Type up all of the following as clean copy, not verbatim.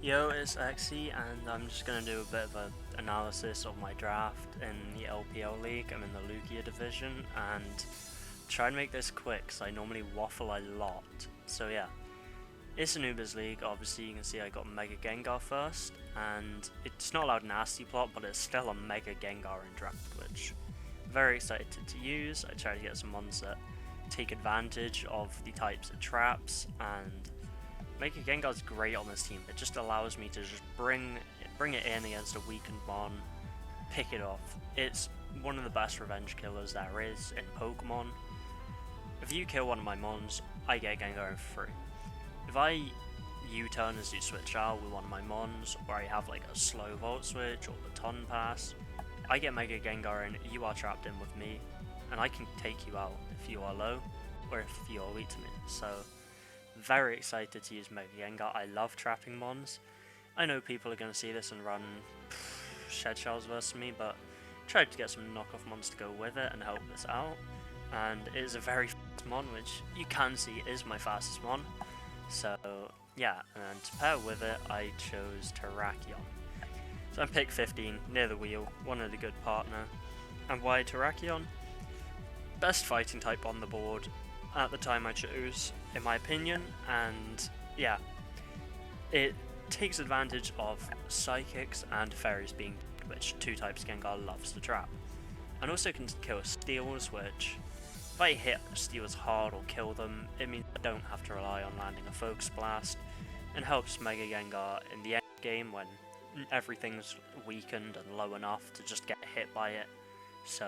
Yo, it's Exy, and I'm just going to do a bit of an analysis of my draft in the LPL League. I'm in the Lugia division, and try and make this quick, because I normally waffle a lot. So yeah, it's a Noobers League. Obviously you can see I got Mega Gengar first, and it's not allowed Nasty Plot, but it's still a Mega Gengar in draft, which I'm very excited to use. I try to get some mons that take advantage of the types it traps, and Mega Gengar's great on this team. It just allows me to just bring it in against a weakened mon, pick it off. It's one of the best revenge killers there is in Pokemon. If you kill one of my mons, I get Gengar in for free. If I U-turn as you switch out with one of my mons, or I have like a slow Volt Switch or Baton Pass, I get Mega Gengar in, you are trapped in with me, and I can take you out if you are low, or if you are weak to me. So very excited to use Mega Gengar. I love trapping mons. I know people are going to see this and run Shed Shells versus me, but tried to get some knockoff mons to go with it and help this out. And it is a very fast mon, which you can see is my fastest mon. So yeah, and to pair with it, I chose Terrakion. So I'm pick 15, near the wheel, one of the good partner. And why Terrakion? Best fighting type on the board at the time I chose, in my opinion, and yeah, it takes advantage of Psychics and Fairies being dead, which two types Gengar loves to trap, and also can kill Steels, which if I hit Steels hard or kill them, it means I don't have to rely on landing a Focus Blast, and helps Mega Gengar in the end game when everything's weakened and low enough to just get hit by it. So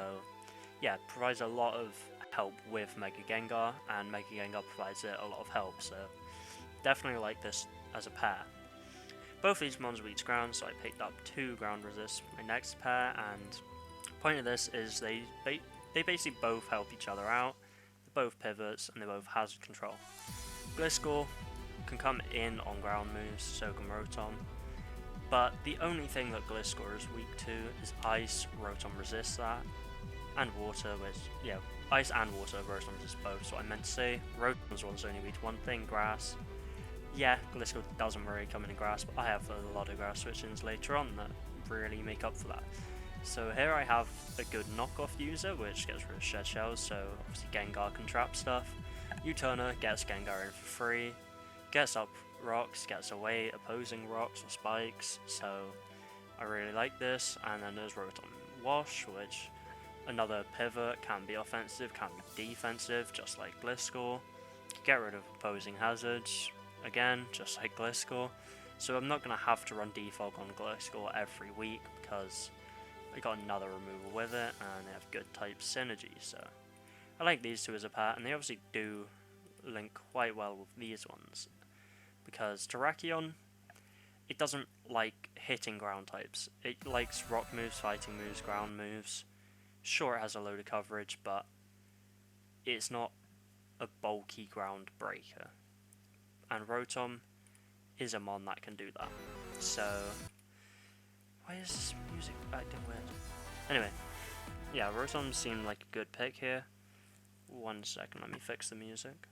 yeah, it provides a lot of help with Mega Gengar, and Mega Gengar provides it a lot of help, so definitely like this as a pair. Both these mons reach ground, so I picked up 2 ground resists for my next pair, and the point of this is they basically both help each other out. They're both pivots, and they both hazard control. Gliscor can come in on ground moves, so can Rotom, but the only thing that Gliscor is weak to is Ice. Rotom resists that, and Water, which, yeah, Ice and Water, Rotom resists both, so I meant to say. Rotom's one's only weak to one thing, Grass. Yeah, Gliscor doesn't really come in Grass, but I have a lot of Grass switch-ins later on that really make up for that. So here I have a good knockoff user, which gets rid of Shed Shells, so obviously Gengar can trap stuff. U-turner gets Gengar in for free, gets up rocks, gets away opposing rocks or spikes, so I really like this. And then there's Rotom Wash, which another pivot, can be offensive, can be defensive, just like Gliscor. Get rid of opposing hazards, again, just like Gliscor. So I'm not going to have to run defog on Gliscor every week because I got another removal with it, and they have good type synergy. So I like these two as a pair, and they obviously do link quite well with these ones. Because Terrakion, it doesn't like hitting ground types. It likes rock moves, fighting moves, ground moves. Sure, it has a load of coverage, but it's not a bulky ground breaker. And Rotom is a mon that can do that. So why is this music acting weird? Anyway, yeah, Rotom seemed like a good pick here. 1 second, let me fix the music.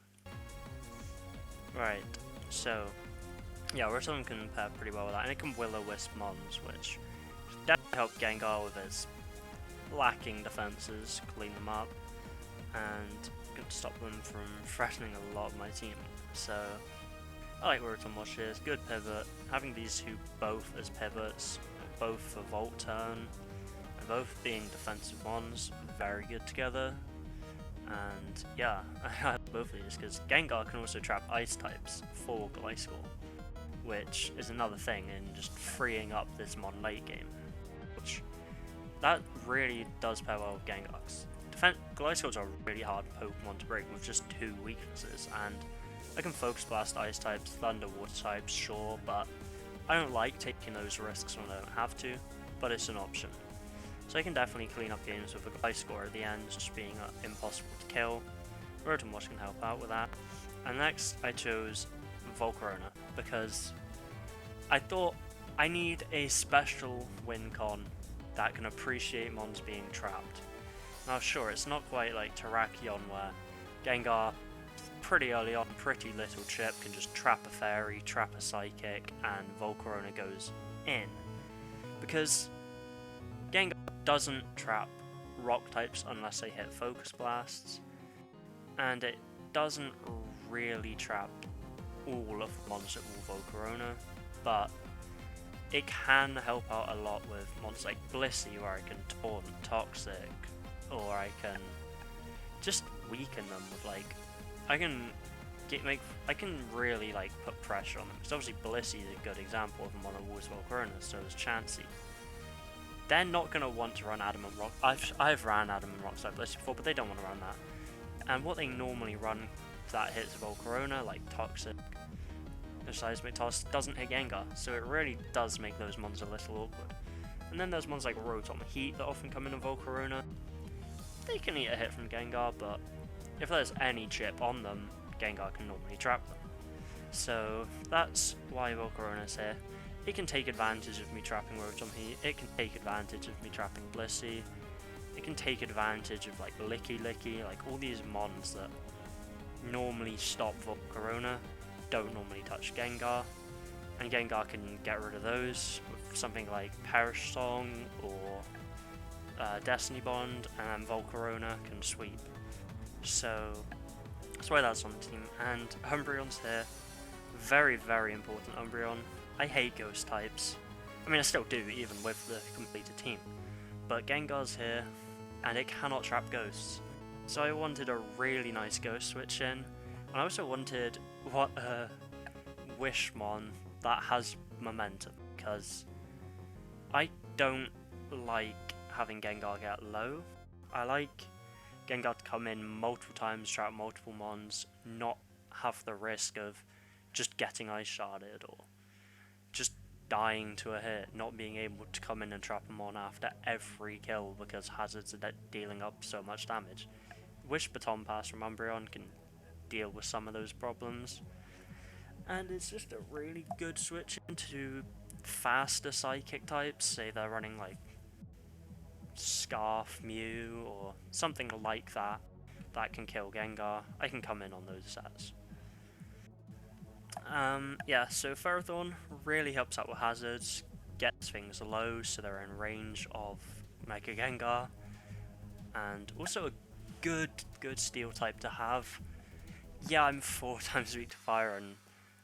Right, so yeah, Rotom can pair pretty well with that, and it can Will-O-Wisp mons, which definitely help Gengar with his lacking defenses, clean them up, and can stop them from threatening a lot of my team. So I like Rotom Washes, good pivot. Having these two both as pivots, both for Volt Turn, and both being defensive mons, very good together. And yeah, I like both of these because Gengar can also trap Ice types for Gliscor, which is another thing in just freeing up this mon late game, which that really does pair well with Gengar. Gliscor's a really hard Pokemon to break with just 2 weaknesses, and I can Focus Blast Ice types, Thunder Water types, sure, but I don't like taking those risks when I don't have to, but it's an option. So I can definitely clean up games with a Gliscor at the end, just being impossible to kill. Rotom Wash can help out with that. And next I chose Volcarona, because I thought I need a special win con that can appreciate mons being trapped. Now sure, it's not quite like Terrakion where Gengar pretty early on, pretty little chip can just trap a fairy, trap a psychic, and Volcarona goes in. Because Gengar doesn't trap rock types unless they hit focus blasts, and it doesn't really trap all of the monsters that will Volcarona, but it can help out a lot with monsters like Blissey, where I can taunt Toxic, or I can just weaken them with like, I can really like put pressure on them. Because obviously Blissey is a good example of a mono walls Volcarona, so is Chansey. They're not going to want to run Adamant Rock. I've ran Adamant Rock type Blissey before, but they don't want to run that. And what they normally run that hits Volcarona, like Toxic, the Seismic Toss, doesn't hit Gengar, so it really does make those mons a little awkward. And then there's mons like Rotom Heat that often come in Volcarona. They can eat a hit from Gengar, but if there's any chip on them, Gengar can normally trap them. So that's why Volcarona's here. It can take advantage of me trapping Rotom Heat, it can take advantage of me trapping Blissey, it can take advantage of like Licky Licky, like all these mons that normally stop Volcarona, don't normally touch Gengar, and Gengar can get rid of those with something like Perish Song or Destiny Bond, and then Volcarona can sweep. So that's why that's on the team, and Umbreon's here. Very, very important Umbreon. I hate ghost types. I mean, I still do, even with the completed team. But Gengar's here, and it cannot trap ghosts. So I wanted a really nice ghost switch in, and I also wanted a Wishmon that has momentum, because I don't like having Gengar get low. I like Gengar to come in multiple times, trap multiple mons, not have the risk of just getting ice sharded or just dying to a hit, not being able to come in and trap a mon after every kill because hazards are dealing up so much damage. Wish Baton Pass from Umbreon can deal with some of those problems, and it's just a really good switch into faster psychic types. Say they're running like Scarf Mew or something like that that can kill Gengar. I can come in on those sets. Yeah, so Ferrothorn really helps out with hazards, gets things low so they're in range of Mega Gengar, and also a good steel type to have. Yeah, I'm 4 times weak to fire, and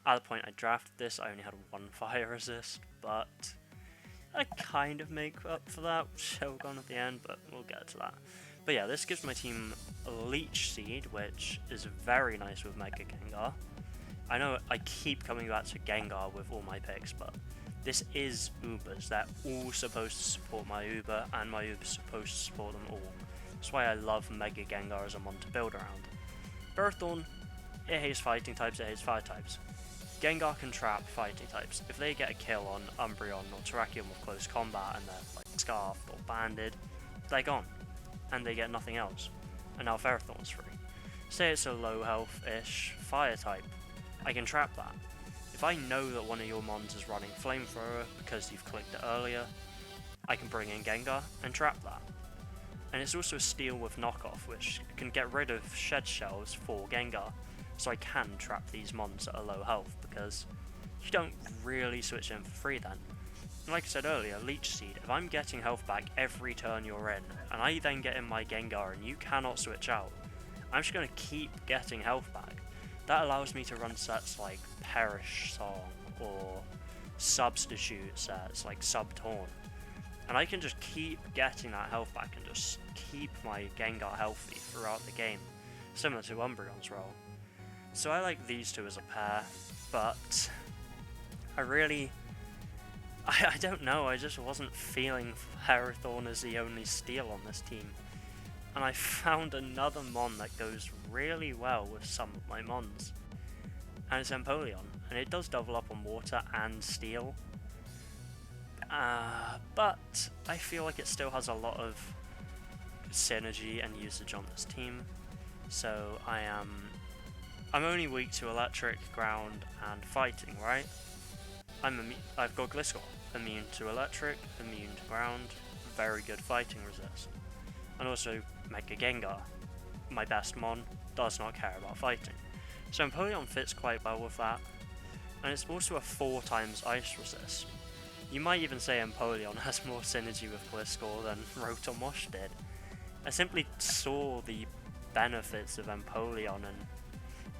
at the point I drafted this I only had 1 fire resist, but I kind of make up for that with Shogun at the end, but we'll get to that. But yeah, this gives my team a Leech Seed, which is very nice with Mega Gengar. I know I keep coming back to Gengar with all my picks, but this is Ubers. They're all supposed to support my Uber, and my Uber's supposed to support them all. That's why I love Mega Gengar as a mon to build around. Ferrothorn, it hates fighting types, it hates fire types. Gengar can trap fighting types. If they get a kill on Umbreon or Terrakion with close combat and they're like scarfed or banded, they're gone, and they get nothing else. And now Ferrothorn's free. Say it's a low health-ish fire type, I can trap that. If I know that one of your mons is running Flamethrower because you've clicked it earlier, I can bring in Gengar and trap that. And it's also a steal with knockoff, which can get rid of shed shells for Gengar, so I can trap these mons at a low health, because you don't really switch in for free then. And like I said earlier, Leech Seed, if I'm getting health back every turn you're in, and I then get in my Gengar and you cannot switch out, I'm just going to keep getting health back. That allows me to run sets like Perish Song, or substitute sets like Subtaunt. And I can just keep getting that health back and just keep my Gengar healthy throughout the game, similar to Umbreon's role. So I like these two as a pair, but I don't know, I just wasn't feeling Ferrothorn as the only steal on this team. And I found another mon that goes really well with some of my mons, and it's Empoleon, and it does double up on water and steel, but I feel like it still has a lot of synergy and usage on this team. So I'm only weak to electric, ground, and fighting, right? I've got Gliscor, immune to electric, immune to ground, very good fighting resist. And also Mega Gengar, my best mon, does not care about fighting. So Empoleon fits quite well with that, and it's also a 4 times ice resist. You might even say Empoleon has more synergy with Gliscor than Rotom Wash did. I simply saw the benefits of Empoleon and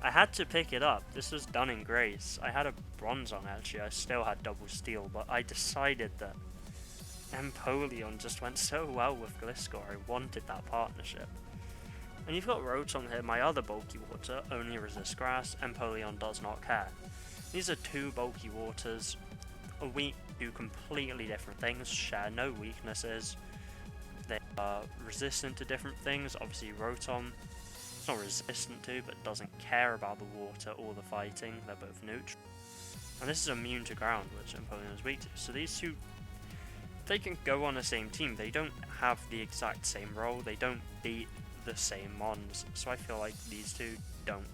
I had to pick it up. This was done in Grace. I had a Bronzong actually, I still had double steel, but I decided that Empoleon just went so well with Gliscor, I wanted that partnership. And you've got Rotom here, my other bulky water, only resists grass, Empoleon does not care. These are 2 bulky waters, do completely different things, share no weaknesses. They are resistant to different things. Obviously Rotom, it's not resistant to, but doesn't care about the water or the fighting. They're both neutral. And this is immune to ground, which Empoleon is weak to. So these 2, they can go on the same team. They don't have the exact same role. They don't beat the same mons. So I feel like these 2 don't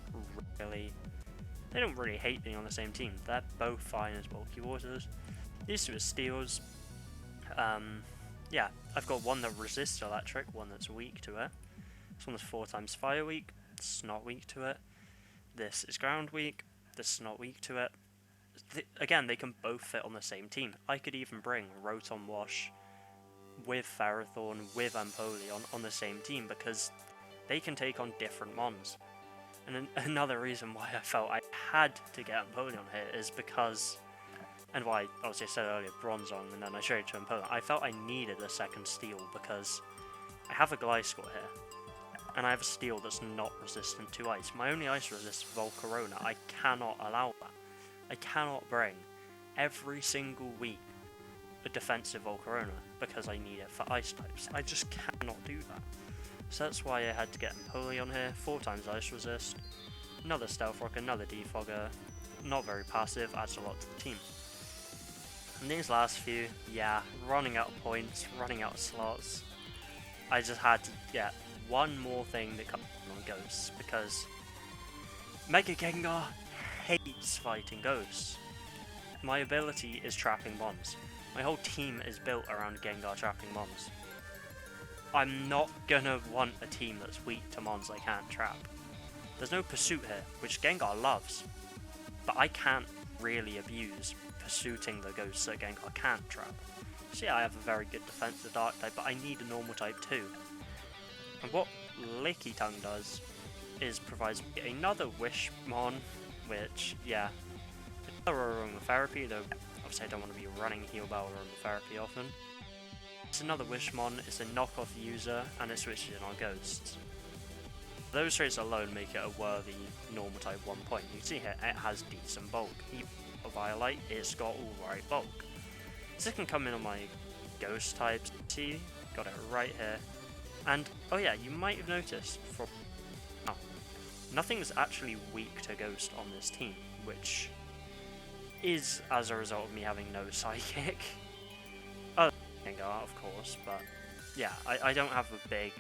really hate being on the same team. They're both fine as bulky waters. These 2 are steels. Yeah, I've got one that resists electric, one that's weak to it. This one is 4 times fire weak, it's not weak to it. This is ground weak, this is not weak to it. Again, they can both fit on the same team. I could even bring Rotom Wash with Ferrothorn, with Empoleon on the same team because they can take on different mons. And another reason why I felt I had to get Empoleon here is because, and why obviously I said earlier Bronzong and then I traded to Empoleon, I felt I needed a second steel because I have a Gliscor here. And I have a steel that's not resistant to ice. My only ice resist is Volcarona. I cannot allow that. I cannot bring every single week a defensive Volcarona because I need it for ice types. I just cannot do that. So that's why I had to get Empoleon here. 4 times ice resist. Another Stealth Rock, another Defogger. Not very passive, adds a lot to the team. And these last few, yeah, running out of points, running out of slots. I just had to get one more thing that comes on Ghosts, because Mega Gengar hates fighting Ghosts. My ability is trapping mons. My whole team is built around Gengar trapping mons. I'm not gonna want a team that's weak to mons I can't trap. There's no Pursuit here, which Gengar loves, but I can't really abuse pursuiting the Ghosts that Gengar can't trap. So yeah, I have a very good defensive Dark type, but I need a normal type too. And what Licky Tongue does is provides another Wish Mon, which, yeah, another Aromatherapy, though obviously I don't want to be running Heal Bell Aromatherapy often. It's another Wish Mon, it's a knockoff user, and it switches in on Ghosts. Those traits alone make it a worthy normal type 1 point. You can see here, it has decent bulk. Even for Violite, it's got alright bulk. So it can come in on my Ghost types. See, got it right here. And, oh yeah, you might have noticed, nothing's actually weak to Ghost on this team, which is as a result of me having no Psychic. Other than Gengar, of course, but yeah, I don't have a big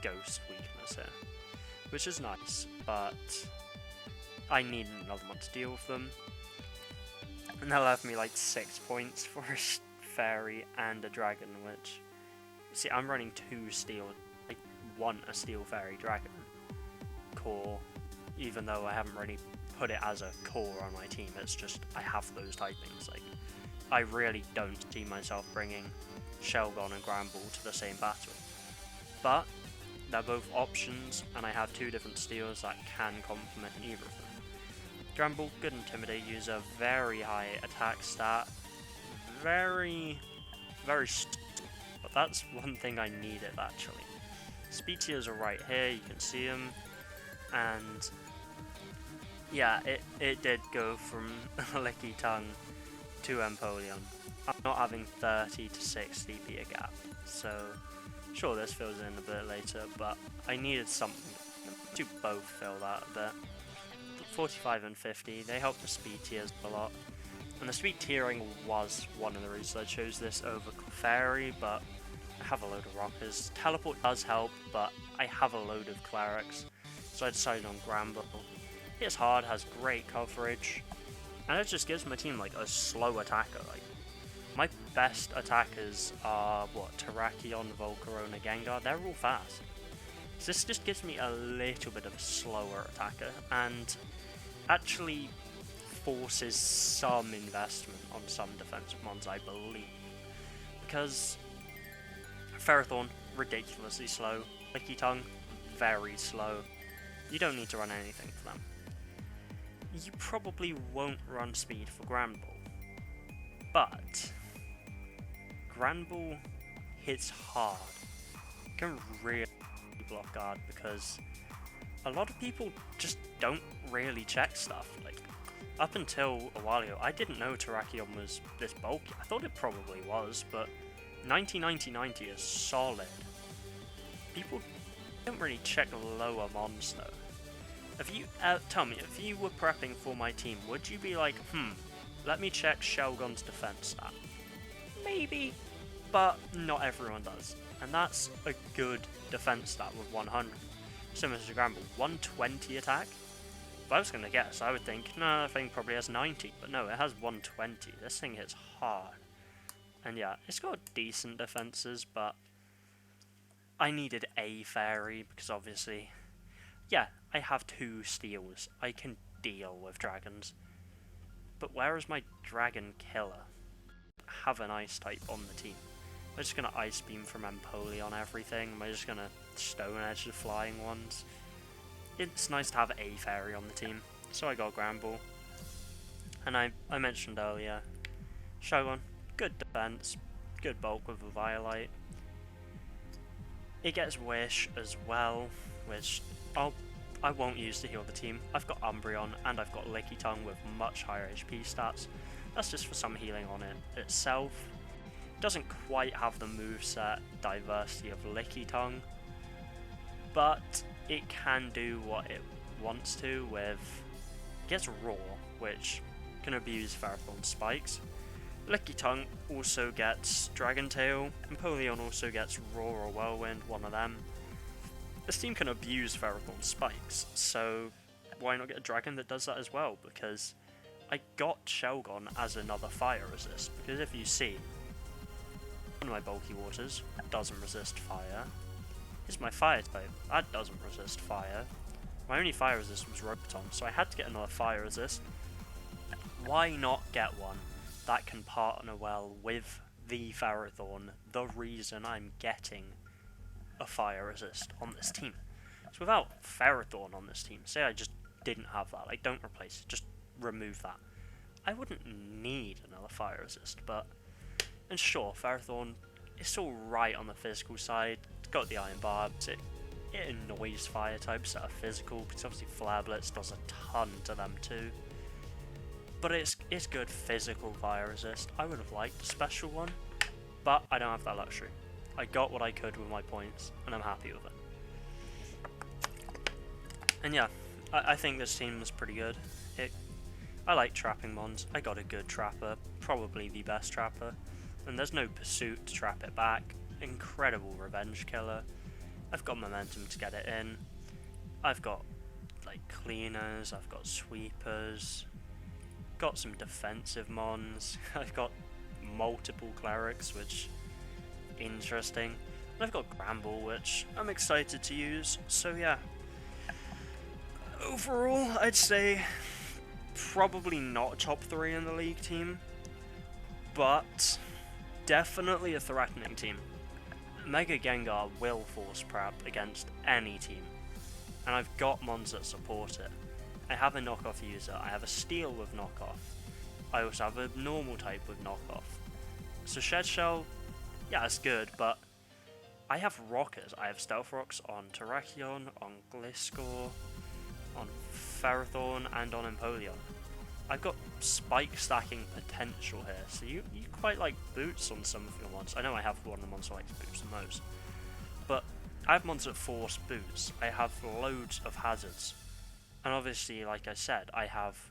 Ghost weakness here, which is nice, but I need another one to deal with them. And they'll have me like 6 points for a Fairy and a Dragon, which, see, I'm running 2 Steel. I want a Steel Fairy Dragon core, even though I haven't really put it as a core on my team. It's just, I have those typings. Like, I really don't see myself bringing Shelgon and Granbull to the same battle. But they're both options, and I have 2 different Steels that can complement either of them. Granbull, good Intimidate user, very high attack stat, very but that's one thing I needed actually. Speed tiers are right here, you can see them, and yeah, it did go from Licky Tongue to Empoleon. I'm not having 30 to 60 be a gap, so sure this fills in a bit later, but I needed something to both fill that a bit. 45 and 50, they help the speed tiers a lot. And the speed tiering was one of the reasons I chose this over Clefairy, but I have a load of Rockers. Teleport does help, but I have a load of Clerics, so I decided on Granbull. It's hard, has great coverage, and it just gives my team like a slow attacker. Like, my best attackers are, what, Terrakion, Volcarona, Gengar, they're all fast. So this just gives me a little bit of a slower attacker, and actually forces some investment on some defensive mons, I believe. Because Ferrothorn, ridiculously slow. Licky Tongue, very slow. You don't need to run anything for them. You probably won't run speed for Granbull, but Granbull hits hard. It can really block guard because a lot of people just don't really check stuff. Like, up until a while ago, I didn't know Terrakion was this bulky. I thought it probably was, but 90-90-90 is solid. People don't really check lower mons though. If you tell me, if you were prepping for my team, would you be like, let me check Shelgon's defense stat? Maybe, but not everyone does, and that's a good defense stat with 100. Similar to Granbull, 120 attack. If I was going to guess, I would think, no, that thing probably has 90, but no, it has 120. This thing hits hard. And yeah, it's got decent defenses, but I needed a fairy, because obviously, yeah, I have 2 steals. I can deal with dragons. But where is my dragon killer? I have an ice type on the team. Am I just going to ice beam from Empoleon everything? Am I just going to stone edge the flying ones? It's nice to have a fairy on the team, so I got Granbull. And I mentioned earlier, Shogun, good defense, good bulk with a Violite. It gets Wish as well, which I won't use to heal the team. I've got Umbreon and I've got Licky Tongue with much higher HP stats. That's just for some healing on it itself. It doesn't quite have the moveset diversity of Licky Tongue, but it can do what it wants to with... It gets Roar, which can abuse Ferrothorn's spikes. Licky Tongue also gets Dragon Tail, Empoleon also gets Roar or Whirlwind, one of them. This team can abuse Ferrothorn's spikes, so why not get a dragon that does that as well? Because I got Shelgon as another fire resist, because if you see, one of my bulky waters doesn't resist fire. Here's my fire type, that doesn't resist fire. My only fire resist was Rotom, so I had to get another fire resist. Why not get one that can partner well with the Ferrothorn, the reason I'm getting a fire resist on this team? So without Ferrothorn on this team, say I just didn't have that, like don't replace it, just remove that, I wouldn't need another fire resist. But, and sure, Ferrothorn, it's alright on the physical side, it's got the Iron Barbs, it annoys fire types that are physical, because obviously Flare Blitz does a ton to them too. But it's good physical fire resist. I would have liked a special one, but I don't have that luxury. I got what I could with my points, and I'm happy with it. And yeah, I think this team is pretty good. I like trapping mons. I got a good trapper, probably the best trapper, and there's no pursuit to trap it back. Incredible revenge killer. I've got momentum to get it in. I've got like cleaners, I've got sweepers, got some defensive mons, I've got multiple clerics, which interesting. And I've got Granbull, which I'm excited to use. So yeah, overall I'd say probably not a top 3 in the league team, but definitely a threatening team. Mega Gengar will force prep against any team, and I've got mons that support it. I have a knockoff user, I have a steel with knockoff, I also have a normal type with knockoff. So Shed Shell, yeah, it's good, but I have rockers. I have Stealth Rocks on Terrakion, on Gliscor, on Ferrothorn, and on Empoleon. I've got spike stacking potential here, so you quite like boots on some of your mons. I know I have one of the mons that likes boots the most, but I have mons that force boots. I have loads of hazards, and obviously, like I said, I have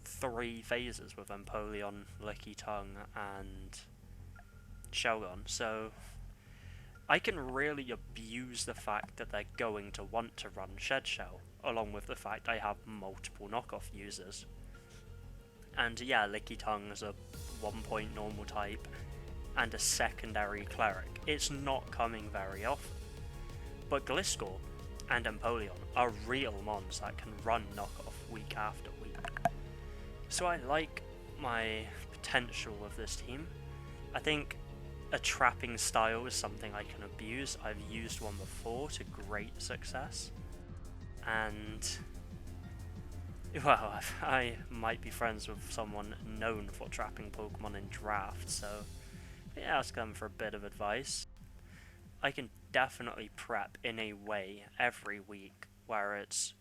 3 phases with Empoleon, Licky Tongue, and Shelgon, so I can really abuse the fact that they're going to want to run Shed Shell, along with the fact I have multiple knockoff users. And yeah, Licky Tongue is a 1-point normal type and a secondary cleric. It's not coming very often. But Gliscor and Empoleon are real mons that can run knockoff week after week. So I like my potential of this team. I think a trapping style is something I can abuse. I've used one before to great success, and well, I might be friends with someone known for trapping Pokemon in draft, so maybe ask them for a bit of advice. I can definitely prep in a way every week where it's,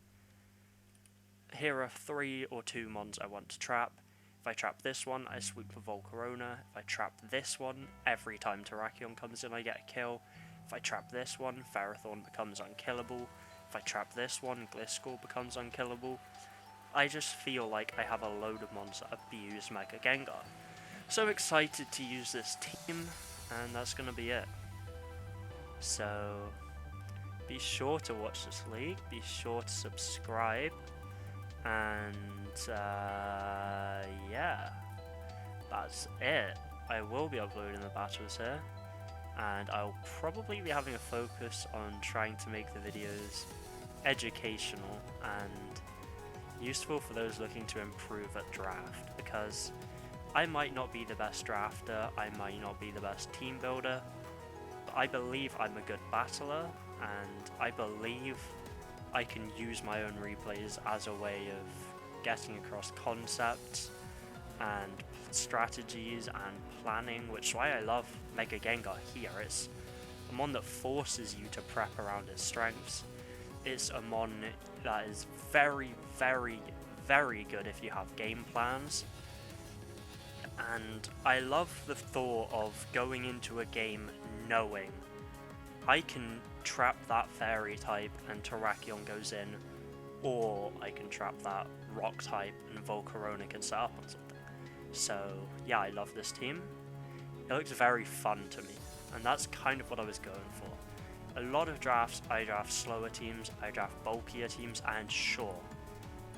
here are 3 or 2 mons I want to trap. If I trap this one, I sweep for Volcarona. If I trap this one, every time Terrakion comes in I get a kill. If I trap this one, Ferrothorn becomes unkillable. If I trap this one, Gliscor becomes unkillable. I just feel like I have a load of mons that abuse Mega Gengar. So excited to use this team, and that's going to be it. So be sure to watch this league, be sure to subscribe, and yeah, that's it. I will be uploading the battles here, and I'll probably be having a focus on trying to make the videos educational and useful for those looking to improve at draft, because I might not be the best drafter, I might not be the best team builder, but I believe I'm a good battler, and I believe I can use my own replays as a way of getting across concepts and strategies and planning, which is why I love Mega Gengar here. It's a mon that forces you to prep around its strengths. It's a mon that is very, very, very good if you have game plans. And I love the thought of going into a game knowing I can trap that fairy type and Terrakion goes in, or I can trap that rock type and Volcarona can set up on something. So yeah, I love this team. It looks very fun to me, and that's kind of what I was going for. A lot of drafts, I draft slower teams, I draft bulkier teams, and sure,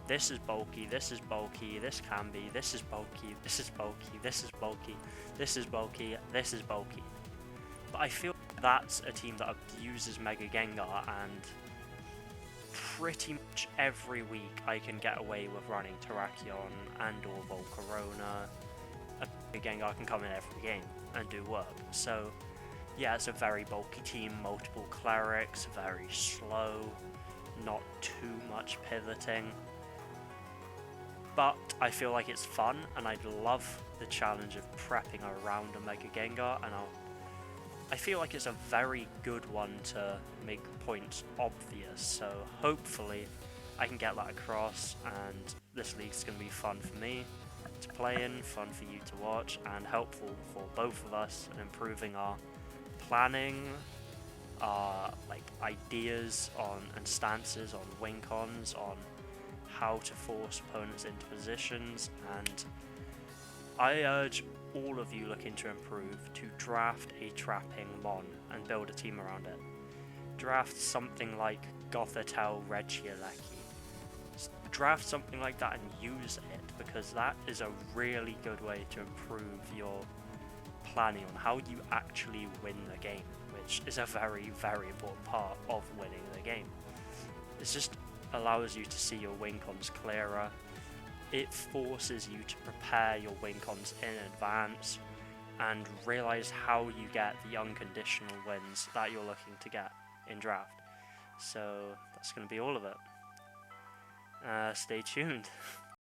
this is bulky, this is bulky, this can be, this is bulky, this is bulky, this is bulky, this is bulky, this is bulky. But I feel that's a team that abuses Mega Gengar, and pretty much every week I can get away with running Terrakion and or Volcarona. A Mega Gengar can come in every game and do work. So yeah, it's a very bulky team, multiple clerics, very slow, not too much pivoting. But I feel like it's fun, and I'd love the challenge of prepping around a Mega Gengar, and I feel like it's a very good one to make points obvious, so hopefully I can get that across, and this league's going to be fun for me to play in, fun for you to watch, and helpful for both of us in improving our planning, our ideas on and stances on win cons, on how to force opponents into positions, and I urge all of you looking to improve to draft a trapping mon and build a team around it. Draft something like Gothitelle Regieleki. Draft something like that and use it, because that is a really good way to improve your planning on how you actually win the game, which is a very, very important part of winning the game. It just allows you to see your win cons clearer. It forces you to prepare your win cons in advance and realise how you get the unconditional wins that you're looking to get in draft. So that's going to be all of it. Stay tuned.